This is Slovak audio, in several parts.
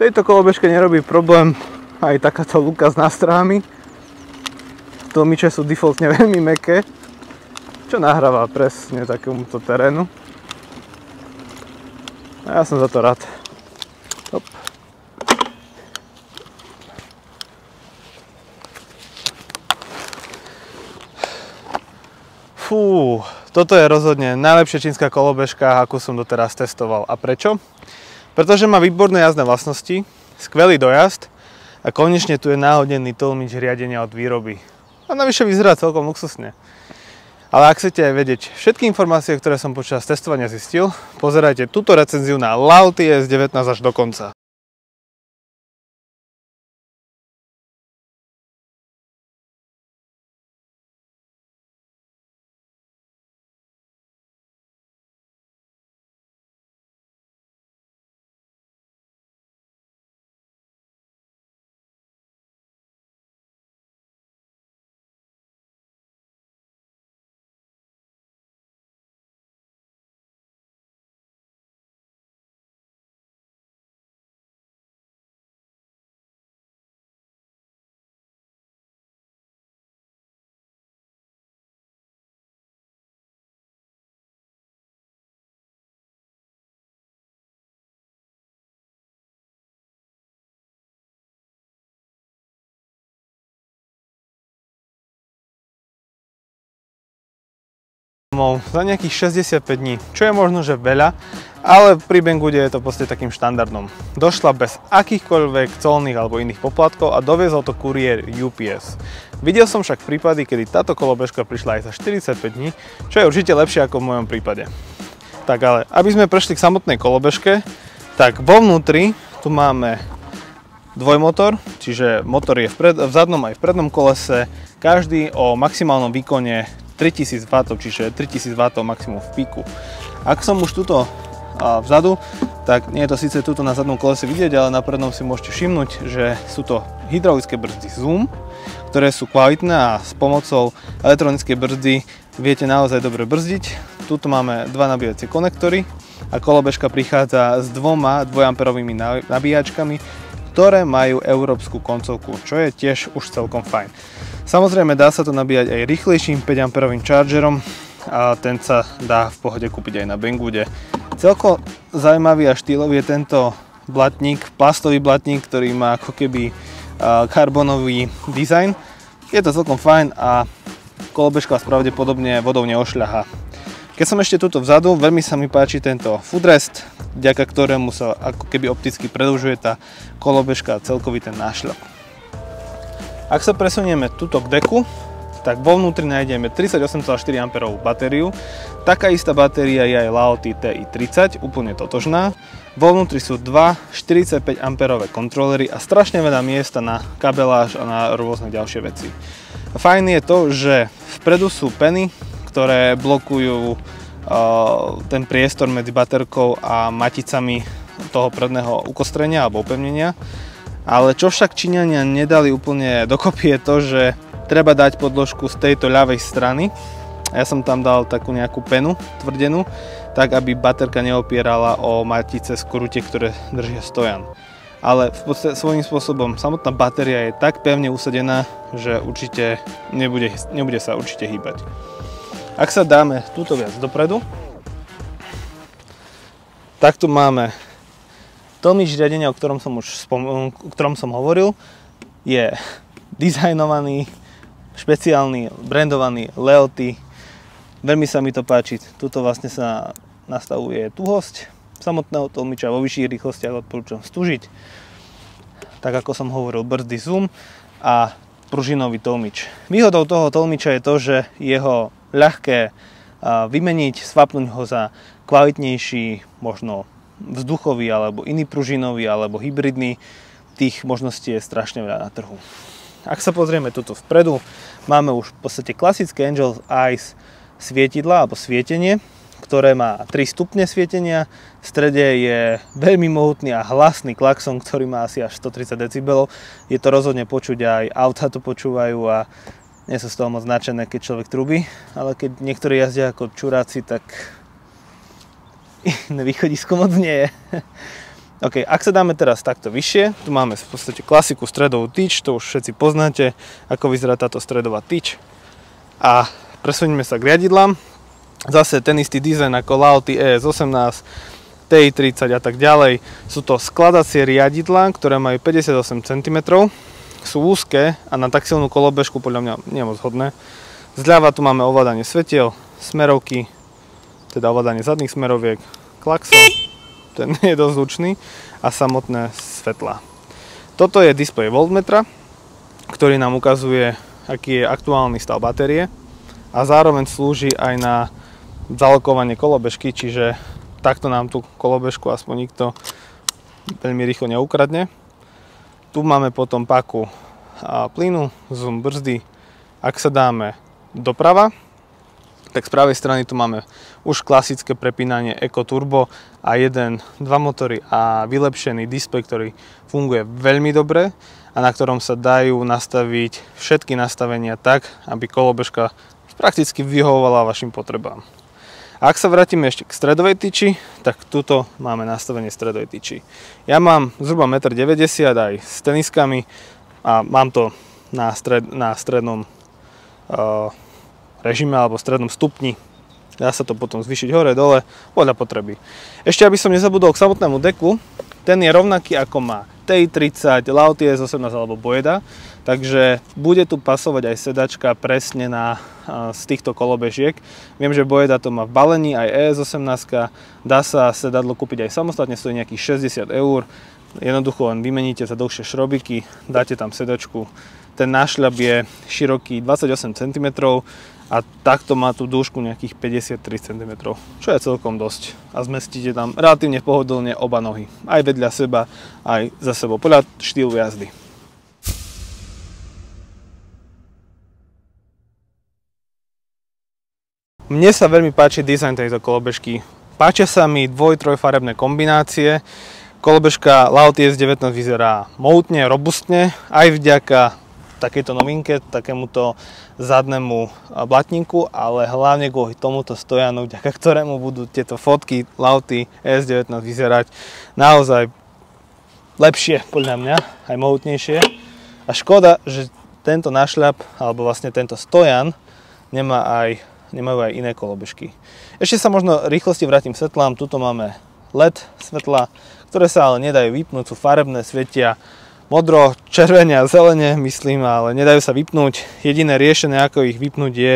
tejto kolobežke nerobí problém aj takáto luka s nástrahami. Tlmiče sú defaultne veľmi mäkké, čo nahráva presne takémuto terénu. A ja som za to rád. Hop. Fú, toto je rozhodne najlepšia čínska kolobežka, akú som doteraz testoval. A prečo? Pretože má výborné jazdné vlastnosti, skvelý dojazd a konečne tu je náhodnený tlmič riadenia od výroby. A navyše vyzerá celkom luxusne. Ale ak chcete aj vedieť všetky informácie, ktoré som počas testovania zistil, pozerajte túto recenziu na Laoty S19 až do konca. Za nejakých 65 dní, čo je možno, že veľa, ale pri Banggoode je to proste takým štandardom. Došla bez akýchkoľvek colných alebo iných poplatkov a doviezol to kuriér UPS. Videl som však prípady, kedy táto kolobežka prišla aj za 45 dní, čo je určite lepšie ako v mojom prípade. Tak ale, aby sme prešli k samotnej kolobežke, tak vo vnútri tu máme dvojmotor, čiže motor je v zadnom aj v prednom kolese, každý o maximálnom výkone 3000 W, čiže 3000 W maximum v píku. Ak som už tuto vzadu, tak nie je to síce tuto na zadnom kolese vidieť, ale na prednom si môžete všimnúť, že sú to hydraulické brzdy Zoom, ktoré sú kvalitné a s pomocou elektronickej brzdy viete naozaj dobre brzdiť. Tuto máme dva nabíjacie konektory a kolobežka prichádza s dvoma 2A nabíjačkami, ktoré majú európsku koncovku, čo je tiež už celkom fajn. Samozrejme dá sa to nabíjať aj rýchlejším 5 A chargerom a ten sa dá v pohode kúpiť aj na Banggoode. Celkom zaujímavý a štýlový je tento blatník, plastový blatník, ktorý má ako keby karbonový dizajn. Je to celkom fajn a kolobežka vás pravdepodobne vodou neošľahá. Keď som ešte tuto vzadu, veľmi sa mi páči tento footrest, vďaka ktorému sa ako keby opticky predĺžuje tá kolobežka a celkový ten nášľap. Ak sa presunieme tuto k deku, tak vo vnútri nájdeme 38,4 A batériu. Taká istá batéria je aj Laoty TI30, úplne totožná. Vo vnútri sú dva 45 A kontrolery a strašne veľa miesta na kabeláž a na rôzne ďalšie veci. Fajn je to, že vpredu sú peny, ktoré blokujú ten priestor medzi baterkou a maticami toho predného ukostrenia alebo upevnenia. Ale čo však Číňania nedali úplne dokopy je to, že treba dať podložku z tejto ľavej strany. Ja som tam dal takú nejakú penu tvrdenú, tak aby baterka neopierala o matice z krúte, ktoré držia stojan. Ale v podstate svojím spôsobom samotná batéria je tak pevne usadená, že určite nebude sa určite hýbať. Ak sa dáme túto viac dopredu, tak tu máme tlmič riadenia, o ktorom som hovoril, je dizajnovaný, špeciálny, brandovaný Laoty. Veľmi sa mi to páči. Tuto vlastne sa nastavuje tuhosť samotného tlmiča, vo vyšších rýchlostiach odporúčam stúžiť. Tak ako som hovoril, brzdy Zoom a pružinový tlmič. Výhodou toho tlmiča je to, že je ho ľahké vymeniť, swapnúť ho za kvalitnejší, možno vzduchový, alebo iný pružinový, alebo hybridný. Tých možností je strašne veľa na trhu. Ak sa pozrieme tuto vpredu, máme už v podstate klasické Angel Eyes svietidla, alebo svietenie, ktoré má 3 stupne svietenia. V strede je veľmi mohutný a hlasný klakson, ktorý má asi až 130 decibelov. Je to rozhodne počuť, aj autá to počúvajú a nie sú z toho moc nadšené, keď človek trúbi. Ale keď niektorí jazdia ako čuráci, tak iné východisko moc nie je. OK, ak sa dáme teraz takto vyššie, tu máme v podstate klasiku stredovú tyč, to už všetci poznáte, ako vyzerá táto stredová tyč. A presunieme sa k riadidlám. Zase ten istý dizajn ako Lauti ES18, TI30 a tak ďalej. Sú to skladacie riadidlá, ktoré majú 58 cm. Sú úzke a na tak silnú kolobežku podľa mňa nie je moc hodné. Zľava tu máme ovládanie svetiel, smerovky, teda ovládanie zadných smeroviek, klaxon, ten je dosť zvučný, a samotné svetla. Toto je displej voltmetra, ktorý nám ukazuje, aký je aktuálny stav batérie a zároveň slúži aj na zalokovanie kolobežky, čiže takto nám tú kolobežku aspoň nikto veľmi rýchlo neukradne. Tu máme potom páku plynu, zoom brzdy. Ak sa dáme doprava, tak z pravej strany tu máme už klasické prepínanie Eco Turbo a 1.2 motory a vylepšený displej, ktorý funguje veľmi dobre a na ktorom sa dajú nastaviť všetky nastavenia tak, aby kolobežka prakticky vyhovovala vašim potrebám. A ak sa vrátime ešte k stredovej tyči, tak tuto máme nastavenie stredovej tyči. Ja mám zhruba 1,90 m aj s teniskami a mám to na strednom režime alebo strednom stupni. Dá sa to potom zvýšiť hore, dole, podľa potreby. Ešte aby som nezabudol k samotnému deku, ten je rovnaký ako má TI30, Lauti ES18 alebo Boyda, takže bude tu pasovať aj sedačka presne z týchto kolobežiek. Viem, že Boyda to má v balení, aj ES18, dá sa sedadlo kúpiť aj samostatne, stojí nejakých 60 €. Jednoducho len vymeníte za dlhšie šrobiky, dáte tam sedačku. Ten nášľap je široký 28 cm a takto má tú dĺžku nejakých 53 cm, čo je celkom dosť. A zmestíte tam relatívne pohodlne oba nohy, aj vedľa seba, aj za sebou, podľa štýlu jazdy. Mne sa veľmi páči dizajn tejto kolobežky. Páčia sa mi dvoj-trojfarebné kombinácie. Kolobežka Lauti S19 vyzerá mohutne, robustne, aj vďaka takejto novinke, takémuto zadnému blatníku, ale hlavne kvôli tomuto stojanu, vďaka ktorému budú tieto fotky Lauti S19 vyzerať naozaj lepšie, podľa mňa, aj mohutnejšie. A škoda, že tento nášľap, alebo vlastne tento stojan, nemajú aj iné kolobežky. Ešte sa možno rýchlosti vrátim k svetlám. Tuto máme LED svetla, ktoré sa ale nedajú vypnúť, sú farebné, svietia modro, červene a zelene, myslím, ale nedajú sa vypnúť. Jediné riešenie, ako ich vypnúť, je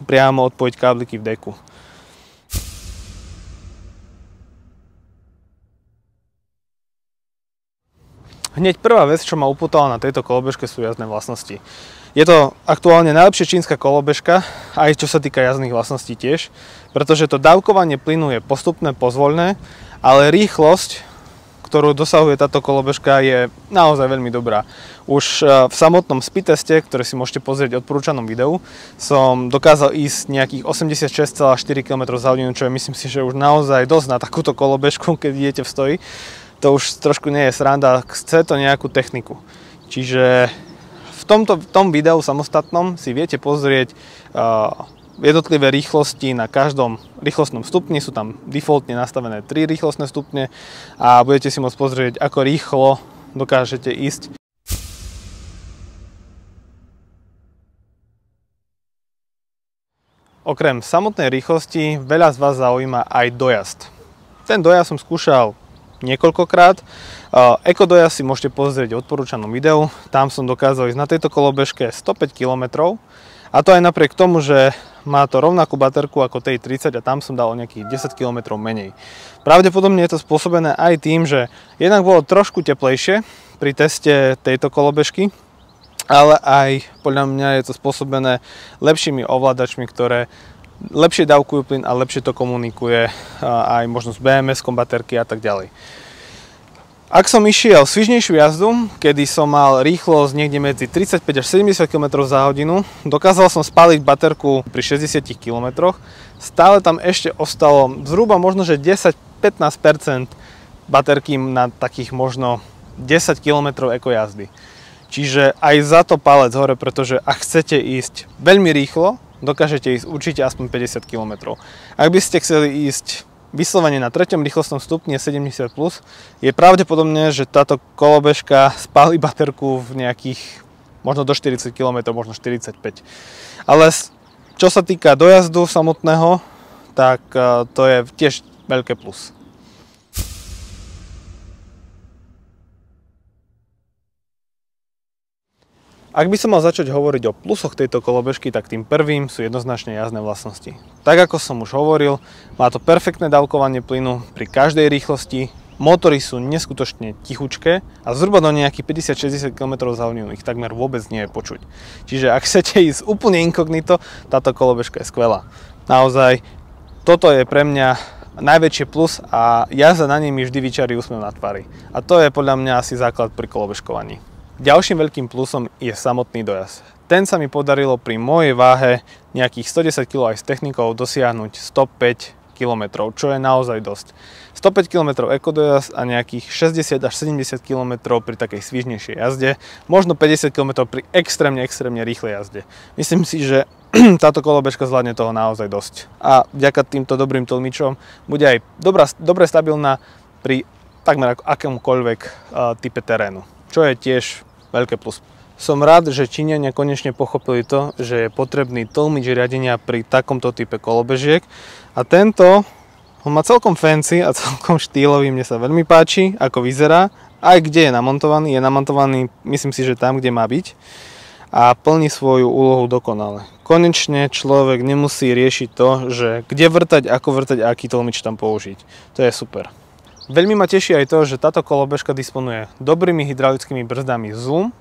priamo odpojiť kábliky v deku. Hneď prvá vec, čo ma upútala na tejto kolobežke, sú jazdné vlastnosti. Je to aktuálne najlepšia čínska kolobežka, aj čo sa týka jazdných vlastností tiež, pretože to dávkovanie plynu je postupné, pozvoľné, ale rýchlosť, ktorú dosahuje táto kolobežka, je naozaj veľmi dobrá. Už v samotnom speed teste, ktoré si môžete pozrieť v odporúčanom videu, som dokázal ísť nejakých 86,4 km za hodinu, čo je, myslím si, že už naozaj dosť na takúto kolobežku, keď idete v stoji. To už trošku nie je sranda, chce to nejakú techniku. Čiže v tom videu samostatnom si viete pozrieť jednotlivé rýchlosti na každom rýchlostnom stupni, sú tam defaultne nastavené 3 rýchlostné stupne a budete si môcť pozrieť, ako rýchlo dokážete ísť. Okrem samotnej rýchlosti veľa z vás zaujíma aj dojazd. Ten dojazd som skúšal niekoľkokrát. Eco dojazd si môžete pozrieť v odporúčanom videu, tam som dokázal ísť na tejto kolobežke 105 km. A to aj napriek tomu, že má to rovnakú baterku ako TI30 a tam som dal nejakých 10 km menej. Pravdepodobne je to spôsobené aj tým, že jednak bolo trošku teplejšie pri teste tejto kolobežky, ale aj podľa mňa je to spôsobené lepšími ovládačmi, ktoré lepšie dávkujú plyn a lepšie to komunikuje aj možno s BMS-kom baterky a tak ďalej. Ak som išiel svižnejšiu jazdu, kedy som mal rýchlosť niekde medzi 35 až 70 km za hodinu, dokázal som spáliť baterku pri 60 km. Stále tam ešte ostalo zhruba možno, že 10-15% baterky na takých možno 10 km eko jazdy. Čiže aj za to palec hore, pretože ak chcete ísť veľmi rýchlo, dokážete ísť určite aspoň 50 km. Ak by ste chceli ísť vyslovene na 3. rýchlostnom stupni 70+, je pravdepodobné, že táto kolobežka spáli baterku v nejakých možno do 40 km, možno 45. Ale čo sa týka dojazdu samotného, tak to je tiež veľké plus. Ak by som mal začať hovoriť o plusoch tejto kolobežky, tak tým prvým sú jednoznačne jazdné vlastnosti. Tak ako som už hovoril, má to perfektné dávkovanie plynu pri každej rýchlosti, motory sú neskutočne tichučké a zhruba do nejakých 50-60 km za hodinu ich takmer vôbec nie je počuť. Čiže ak chcete ísť úplne inkognito, táto kolobežka je skvelá. Naozaj, toto je pre mňa najväčšie plus a jazda na nej mi vždy vyčarí úsmev na tvári. A to je podľa mňa asi základ pri kolobežkovaní. Ďalším veľkým plusom je samotný dojazd. Ten sa mi podarilo pri mojej váhe nejakých 110 kg aj s technikou dosiahnuť 105 km, čo je naozaj dosť. 105 km ekodojazd a nejakých 60 až 70 km pri takej svižnejšej jazde, možno 50 km pri extrémne rýchlej jazde. Myslím si, že táto kolobežka zvládne toho naozaj dosť. A vďaka týmto dobrým tlmičom bude aj dobre stabilná pri takmer akémkoľvek type terénu, čo je tiež veľké plus. Som rád, že Číňania konečne pochopili to, že je potrebný tlmič riadenia pri takomto type kolobežiek a tento on má celkom fancy a celkom štýlový, mne sa veľmi páči, ako vyzerá, aj kde je namontovaný, myslím si, že tam, kde má byť a plní svoju úlohu dokonale. Konečne človek nemusí riešiť to, že kde vrtať, ako vrtať a aký tlmič tam použiť. To je super. Veľmi ma teší aj to, že táto kolobežka disponuje dobrými hydraulickými brzdami Zoom,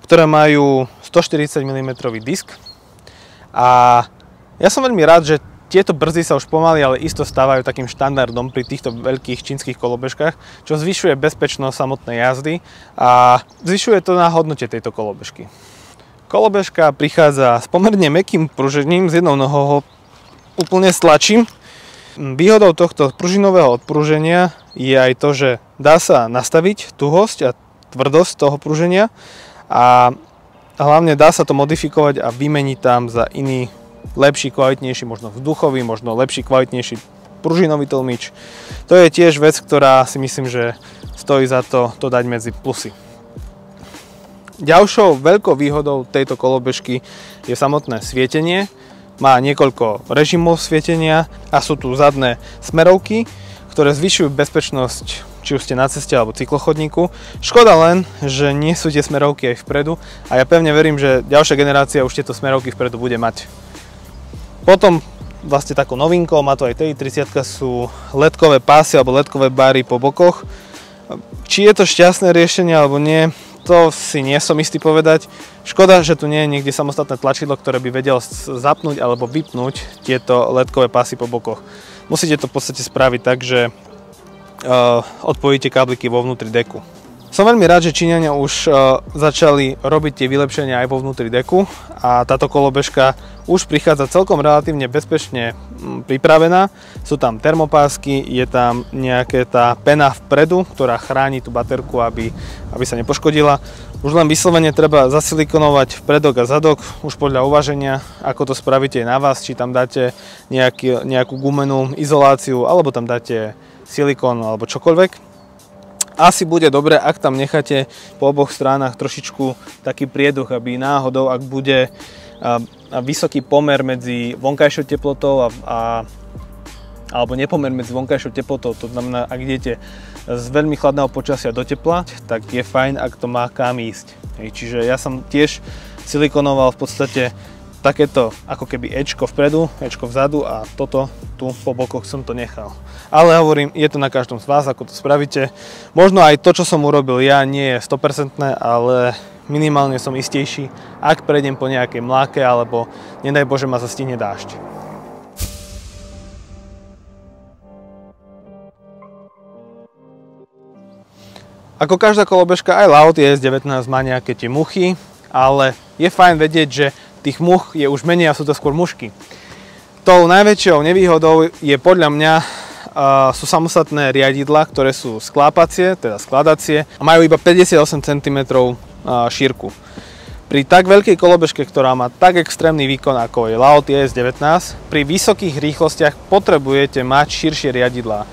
ktoré majú 140 mm disk. A ja som veľmi rád, že tieto brzdy sa už pomaly, ale isto stávajú takým štandardom pri týchto veľkých čínskych kolobežkách, čo zvyšuje bezpečnosť samotnej jazdy a zvyšuje to na hodnote tejto kolobežky. Kolobežka prichádza s pomerne mäkkým pružením, s jednou nohou ho úplne stlačím. Výhodou tohto pružinového odpruženia je aj to, že dá sa nastaviť tuhosť a tvrdosť toho pruženia a hlavne dá sa to modifikovať a vymeniť tam za iný, lepší, kvalitnejší, možno vzduchový, možno lepší, kvalitnejší pružinový tlmič. To je tiež vec, ktorá si myslím, že stojí za to dať medzi plusy. Ďalšou veľkou výhodou tejto kolobežky je samotné svietenie. Má niekoľko režimov svietenia a sú tu zadné smerovky, ktoré zvyšujú bezpečnosť, či už ste na ceste alebo cyklochodníku. Škoda len, že nie sú tie smerovky aj vpredu a ja pevne verím, že ďalšia generácia už tieto smerovky vpredu bude mať. Potom vlastne takou novinkou, má to aj TI30, sú ledkové pásy alebo ledkové bary po bokoch. Či je to šťastné riešenie alebo nie, to si nie som istý povedať. Škoda, že tu nie je niekde samostatné tlačidlo, ktoré by vedelo zapnúť alebo vypnúť tieto ledkové pásy po bokoch. Musíte to v podstate spraviť tak, že odpojíte kábliky vo vnútri deku. Som veľmi rád, že Číňania už začali robiť tie vylepšenia aj vo vnútri deku a táto kolobežka už prichádza celkom relatívne bezpečne pripravená. Sú tam termopásky, je tam nejaká tá pena vpredu, ktorá chráni tú baterku, aby sa nepoškodila. Už len vyslovene treba zasilikonovať vpredok a zadok, už podľa uvaženia, ako to spravíte na vás, či tam dáte nejakú gumenú izoláciu, alebo tam dáte silikón alebo čokoľvek. Asi bude dobre, ak tam necháte po oboch stranách trošičku taký prieduch, aby náhodou, ak bude vysoký pomer medzi vonkajšou teplotou alebo nepomer medzi vonkajšou teplotou, to znamená, ak idete z veľmi chladného počasia do tepla, tak je fajn, ak to má kam ísť. Čiže ja som tiež silikonoval v podstate takéto ako keby Ečko vpredu, Ečko vzadu a toto tu po bokoch som to nechal. Ale hovorím, je to na každom z vás, ako to spravíte. Možno aj to, čo som urobil ja, nie je 100%, ale minimálne som istejší, ak prejdem po nejakej mláke alebo nedaj Bože ma zastihne dážď. Ako každá kolobežka, aj Laut ES19 má nejaké tie muchy, ale je fajn vedieť, že tých much je už menej a sú to skôr mušky. Tou najväčšou nevýhodou je podľa mňa sú samostatné riadidlá, ktoré sú sklápacie, teda skladacie a majú iba 58 cm šírku. Pri tak veľkej kolobežke, ktorá má tak extrémny výkon ako je Laoty ES19, pri vysokých rýchlostiach potrebujete mať širšie riadidlá.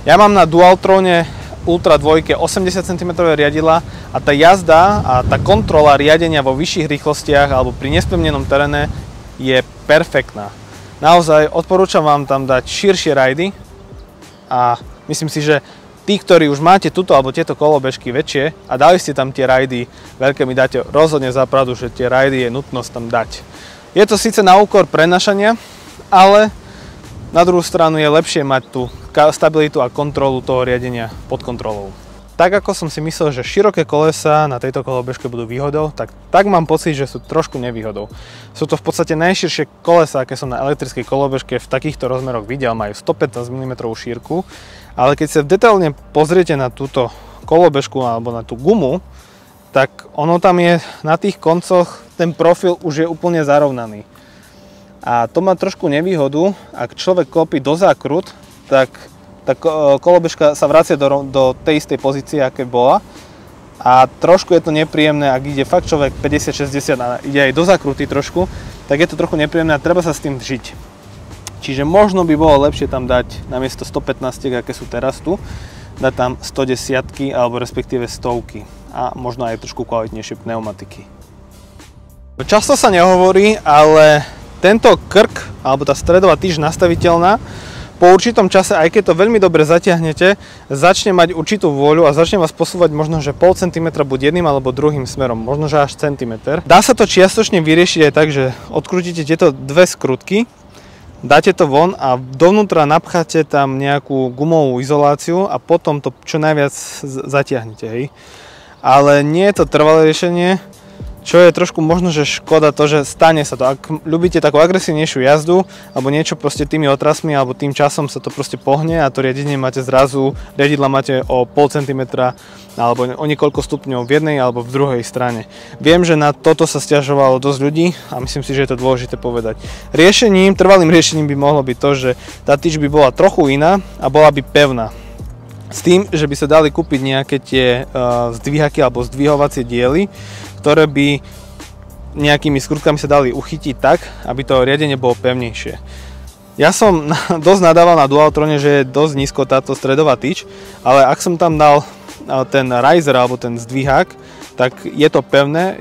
Ja mám na Dualtrone Ultra 2 80 cm riadidlá a tá jazda a tá kontrola riadenia vo vyšších rýchlostiach alebo pri nespevnenom teréne je perfektná. Naozaj odporúčam vám tam dať širšie rajdy a myslím si, že tí, ktorí už máte túto alebo tieto kolobežky väčšie a dali ste tam tie rajdy veľké, mi dáte rozhodne za pravdu, že tie rajdy je nutnosť tam dať. Je to síce na úkor prenašania, ale na druhú stranu je lepšie mať tú stabilitu a kontrolu toho riadenia pod kontrolou. Tak ako som si myslel, že široké kolesa na tejto kolobežke budú výhodou, tak mám pocit, že sú trošku nevýhodou. Sú to v podstate najširšie kolesa, aké som na elektrickej kolobežke v takýchto rozmeroch videl, majú 115 mm šírku, ale keď sa detailne pozriete na túto kolobežku alebo na tú gumu, tak ono tam je na tých koncoch, ten profil už je úplne zarovnaný. A to má trošku nevýhodu, ak človek klopí do zákrut, tak tá kolobežka sa vracia do tej istej pozície, aké bola. A trošku je to nepríjemné, ak ide fakt človek 50-60 a ide aj do zákruty trošku, tak je to trochu nepríjemné a treba sa s tým žiť. Čiže možno by bolo lepšie tam dať namiesto 115, aké sú teraz tu, dať tam 110 alebo respektíve 100 a možno aj trošku kvalitnejšie pneumatiky. Často sa nehovorí, ale tento krk, alebo tá stredová tyč nastaviteľná, po určitom čase, aj keď to veľmi dobre zatiahnete, začne mať určitú vôľu a začne vás posúvať možno, že pol centimetra buď jedným alebo druhým smerom, možno, že až centimeter. Dá sa to čiastočne vyriešiť aj tak, že odkrútite tieto dve skrutky, dáte to von a dovnútra napcháte tam nejakú gumovú izoláciu a potom to čo najviac zatiahnete, hej. Ale nie je to trvalé riešenie, čo je trošku možno, že škoda to, že stane sa to. Ak ľubíte takú agresívnejšiu jazdu, alebo niečo proste tými otrasmi, alebo tým časom sa to proste pohne a to riadenie máte zrazu, riadidla máte o pol centimetra, alebo o niekoľko stupňov v jednej alebo v druhej strane. Viem, že na toto sa sťažovalo dosť ľudí a myslím si, že je to dôležité povedať. Trvalým riešením by mohlo byť to, že tá tyč by bola trochu iná a bola by pevná. S tým, že by sa dali kúpiť nejaké tie zdvíhaky alebo zdvihovacie diely, ktoré by nejakými skrutkami sa dali uchytiť tak, aby to riadenie bolo pevnejšie. Ja som dosť nadával na Dualtrone, že je dosť nízko táto stredová tyč, ale ak som tam dal ten riser alebo ten zdvíhak, tak je to pevné,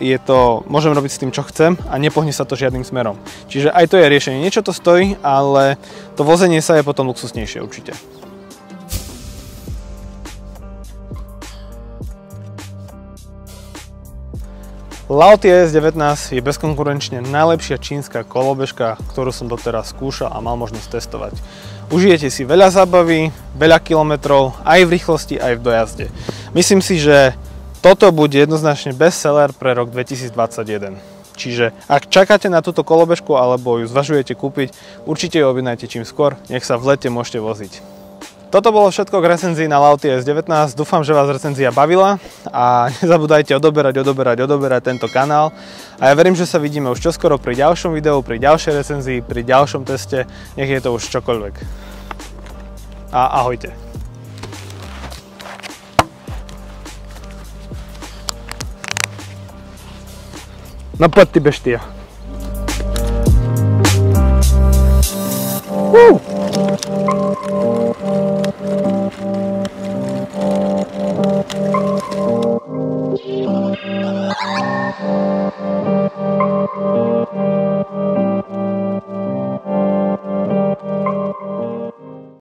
môžem robiť s tým, čo chcem a nepohne sa to žiadnym smerom. Čiže aj to je riešenie. Niečo to stojí, ale to vozenie sa je potom luxusnejšie určite. Laoty ES19 je bezkonkurenčne najlepšia čínska kolobežka, ktorú som doteraz skúšal a mal možnosť testovať. Užijete si veľa zábavy, veľa kilometrov, aj v rýchlosti, aj v dojazde. Myslím si, že toto bude jednoznačne bestseller pre rok 2021. Čiže ak čakáte na túto kolobežku alebo ju zvažujete kúpiť, určite ju objednajte čím skôr, nech sa v lete môžete voziť. Toto bolo všetko k recenzii na Laoty ES19, dúfam, že vás recenzia bavila a nezabúdajte odoberať tento kanál a ja verím, že sa vidíme už čoskoro pri ďalšom videu, pri ďalšej recenzii, pri ďalšom teste, nech je to už čokoľvek. A ahojte. No poď ty beštia.